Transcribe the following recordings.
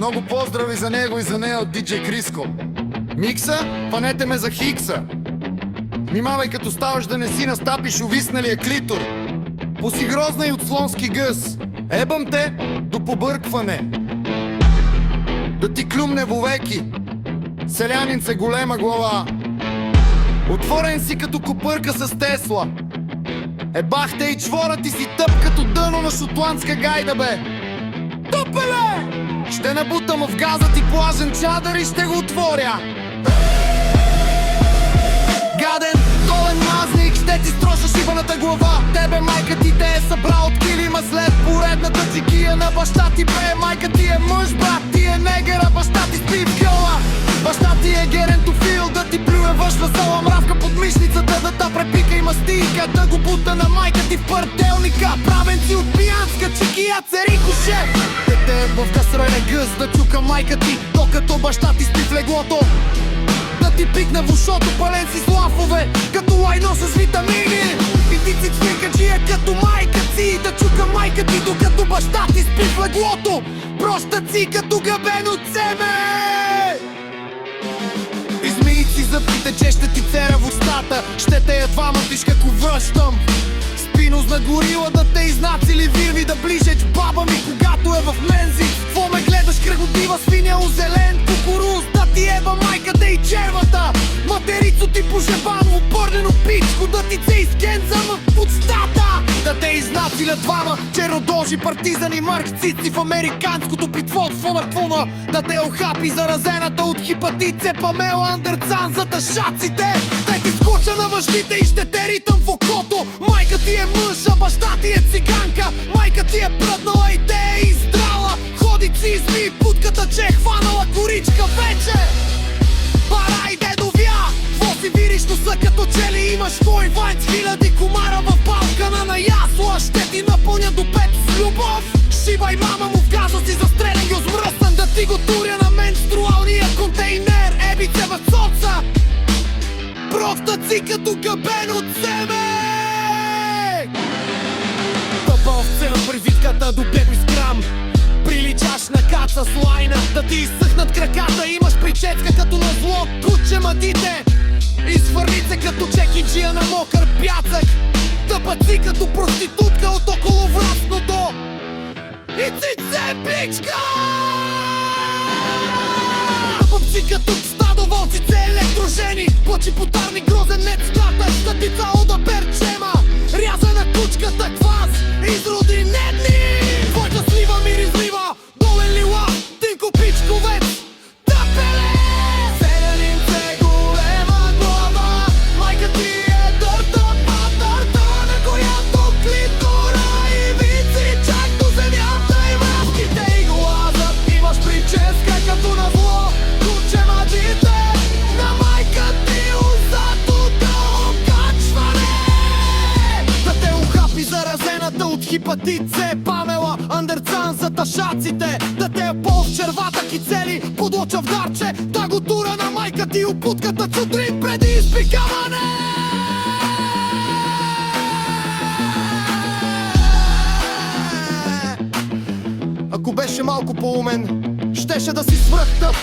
Много поздрави за него и за нея от DJ Криско. Микса, фанете ме за Хикса. Внимавай като ставаш да не си настапиш увисналия клитор. Поси грозна и от слонски гъс. Ебам те до побъркване. Да ти клюмне вовеки. Селянинце голема глава. Отворен си като копърка с Тесла. Ебах те и чвора ти си тъп като дъно на шотландска гайда, бе. Тупеле! Ще набутам в газа ти плажен чадър и ще го отворя. Гаден, долен мазник, ще ти строша шибаната глава. Тебе майка ти те е събра от килима след поредната цигия на баща ти, бе. Майка ти е мъж, брат ти е негъра, баща ти спи в гъла. Баща ти е герентофил, да ти плюе въшва сала мравка под мишницата, да та препика и мастийка, да го бута на майка ти в партелника. Правен си от пиянска чекия церикоше. Дете в кастройне гъс да чука майка ти, докато баща ти спи в леглото. Да ти пикне в ушото пален си с лафове, като лайно с витамини. И ти си цвикаджия като майка си, да чука майка ти, докато баща ти спи в леглото. Прощат си като гъбен от семе. Измий си зъбите, че ще ти цера в устата. Ще те едва мътиш како връщам. Спинус на горила да те изнацили вирви, да ближеч баба ми, когато е в мензи. Кво ме гледаш кръгодива свиня озелен кукуруз, да ти еба майката и червата. Материцо ти пожебано, обърнено пичко, да ти се изкензам под стата. Да те изнацилят двама чернодожи партизани, маркцици в американското притворство на фуна. Да те охапи заразената от хепатит се Памела Андерцан за тъшаците. Да ти скоча на въждите и ще те ритам в окото. Майка ти е мъж, а баща ти е циганка. Майка ти е пръднала и те е издрала. Ходи цизми, путката, че е хванала коричка вече. Пара и дедовя, кво си вириш носа, като че ли имаш твой вайнц. Хиляди комара в балкана на ясла ще ти напълня до пет с любов. Шибай мама му в газа си застрелен и озмръсен, да ти го туря на менструалния контейнер. Ебице в соца, профта си като гъбен от семе. Тъпа овце на привитката до бебис грам. Приличаш на каца с лайна, да ти изсъхнат краката. Имаш причетка като на зло, куче мъдите. Изхвърли като чекиджия на мокър пясък. Тъпа си като проститутка от около врастното. И цице пичка! Тъпа си като стадо волците електрожени. Плачи-потарни грозенец ската, щатица ода перчема. Рязана кучката квас, изроди недни. Твоята слива миризлива, долен лила, тинко пичковец. Тъпеле! Селянинце голема глава, майка ти е дърта, дърта, на която клитора и вици чак до земята и мравките и глазът. Имаш прическа като на зло, куче мъдите. На майка ти узато да окачване. Да те ухапи заразената от хепатит С Памела Андерцан за тъшаците. Да те пол в червата кицели, подлоча в дарче. Да го тура на майка ти опутката сутрин преди изпикаване. Ако беше малко по-умен, щеше да си свръхтъп.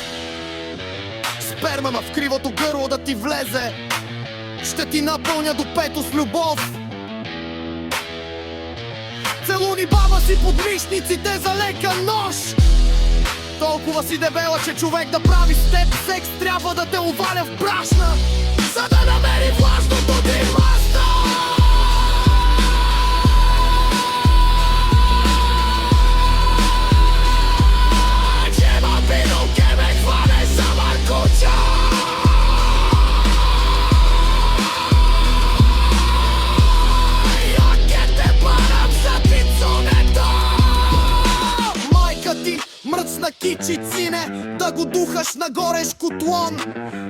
Сперма в кривото гърло да ти влезе. Ще ти напълня до пето с любов. Целуни баба си под мишниците за лека нож. Толкова си дебела, че човек да прави с теб секс трябва да те оваля в брашна, за да намери влажното ти маста. Чема пино ке ме хване за маркуча. Мръсна кичицине, да го духаш на горещ котлон.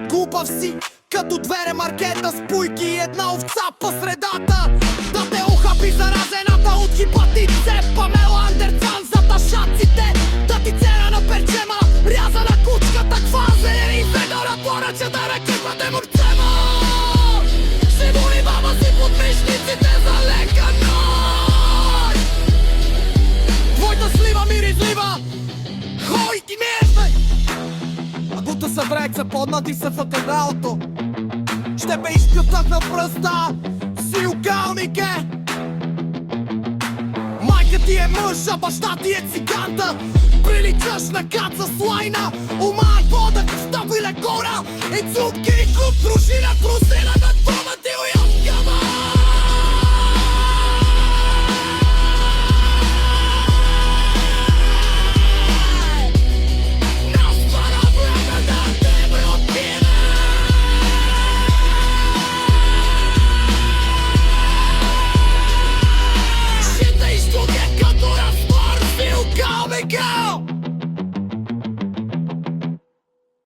Глупав си, като две ремаркета с пуйки и една овца по средата. Да те охапи заразената от хепатит С Памела Андерцан за тъшаците. Да ти цера на перчема, рязана кучката квазе. И федора поръча да ръкипате мърцема. Симули баба си под мишниците за лека нощ. Твоята слива миризлива, ой ти ме Поднати се в атеналото. Ще бе изпютнат на пръста си угалнике. Майка ти е мъж, а баща ти е циганта. Приличаш на каца с лайна. Уман вода, стъпиле гора. И цутки и куп дружина